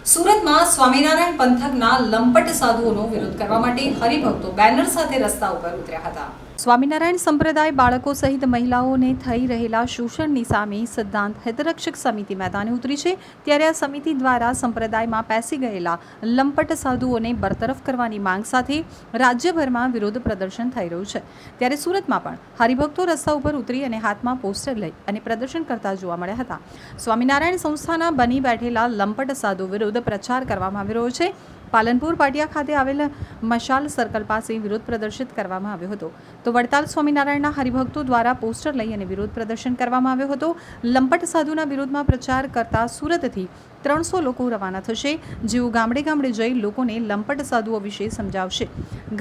સુરતમાં સ્વામિનારાયણ પંથકના લંપટ સાધુઓનો વિરોધ કરવા માટે હરિભક્તો બેનર સાથે રસ્તા ઉપર ઉતર્યા હતા। સ્વામિનારાયણ સંપ્રદાય બાળકો સહિત મહિલાઓને થઈ રહેલા શોષણની સામે સિદ્ધાંત હિતરક્ષક સમિતિ મેદાને ઉતરી છે। ત્યારે આ સમિતિ દ્વારા સંપ્રદાયમાં પેસી ગયેલા લંપટ સાધુઓને બરતરફ કરવાની માંગ સાથે રાજ્યભરમાં વિરોધ પ્રદર્શન થઈ રહ્યું છે। ત્યારે સુરતમાં પણ હરિભક્તો રસ્તા ઉપર ઉતરી અને હાથમાં પોસ્ટર લઈ અને પ્રદર્શન કરતા જોવા મળ્યા હતા। સ્વામિનારાયણ સંસ્થાના બની બેઠેલા લંપટ સાધુ વિરુદ્ધ પ્રચાર કરવામાં આવી રહ્યો છે। પાલનપુર પાટિયા ખાતે આવેલ મશાલ સર્કલ પાસે વિરોધ પ્રદર્શિત કરવામાં આવ્યો હતો। તો વડતાલ સ્વામિનારાયણના હરિભક્તો દ્વારા પોસ્ટર લઈ અને વિરોધ પ્રદર્શન કરવામાં આવ્યો હતો। લંપટ સાધુના વિરોધમાં પ્રચાર કરતા સુરતથી 300 લોકો રવાના થશે, જેઓ ગામડે ગામડે જઈ લોકોને લંપટ સાધુઓ વિશે સમજાવશે।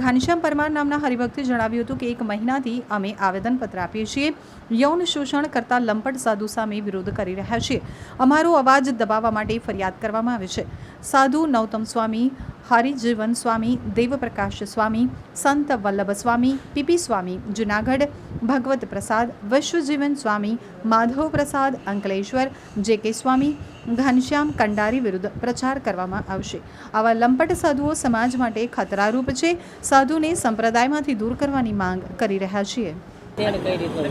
ઘનશ્યામ પરમાર નામના હરિભક્તે જણાવ્યું હતું કે 1 મહિનાથી અમે આવેદનપત્ર આપીએ છીએ, યૌન શોષણ કરતા લંપટ સાધુ સામે વિરોધ કરી રહ્યા છીએ। અમારો અવાજ દબાવવા માટે ફરિયાદ કરવામાં આવે છે। સાધુ નૌતમ સ્વામી, હરિજીવન સ્વામી, દેવપ્રકાશ સ્વામી, સંત વલ્લભ સ્વામી, પીપી સ્વામી જુનાગઢ, ભગવત પ્રસાદ, વિશ્વજીવન સ્વામી, માધવ પ્રસાદ અંકલેશ્વર, જે.કે. સ્વામી, ઘનશ્યામ કંડારી વિરુદ્ધ પ્રચાર કરવામાં આવશે। આવા લંપટ સાધુઓ સમાજ માટે ખતરારૂપ છે। સાધુને સંપ્રદાયમાંથી દૂર કરવાની માંગ કરી રહ્યા છીએ।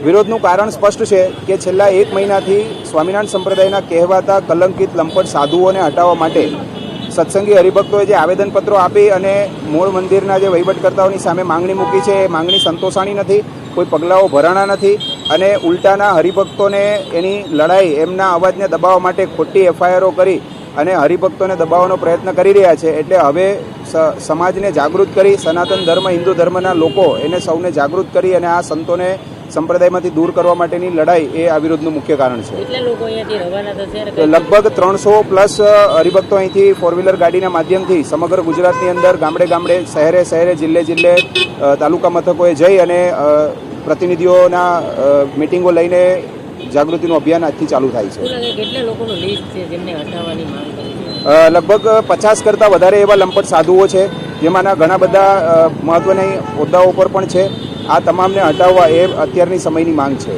વિરોધનું કારણ સ્પષ્ટ છે કે છેલ્લા 1 મહિનાથી સ્વામિનારાયણ સંપ્રદાયના કહેવાતા કલંકિત લંપટ સાધુઓને હટાવવા માટે સત્સંગી હરિભક્તોએ જે આવેદનપત્રો આપી અને મૂળ મંદિરના જે વહીવટકર્તાઓની સામે માંગણી મૂકી છે, એ માંગણી સંતોષાણી નથી, કોઈ પગલાઓ ભરાણા નથી અને ઉલટાના હરિભક્તોને એની લડાઈ, એમના અવાજને દબાવવા માટે ખોટી એફઆઈઆરો કરી અને હરિભક્તોને દબાવવાનો પ્રયત્ન કરી રહ્યા છે। એટલે હવે સમાજને જાગૃત કરી, સનાતન ધર્મ, હિન્દુ ધર્મના લોકો એને સૌને જાગૃત કરી અને આ સંતોને સંપ્રદાયમાંથી દૂર કરવા માટેની લડાઈ એ આ વિરોધનું મુખ્ય કારણ છે। લગભગ 300+ હરિભક્તો અહીંથી 4-વ્હીલર ગાડીના માધ્યમથી સમગ્ર ગુજરાતની અંદર ગામડે ગામડે, શહેરે શહેરે, જિલ્લે જિલ્લે, તાલુકા મથકોએ જઈ અને પ્રતિનિધિઓના મિટિંગો લઈને જાગૃતિનું અભિયાન આજથી ચાલુ થાય છે। લગભગ 50 કરતાં વધારે એવા લંપટ સાધુઓ છે, જેમાંના ઘણા બધા મહત્વના હોદ્દાઓ પર પણ છે। આ તમામને હટાવવા એ અત્યારની સમયની માંગ છે।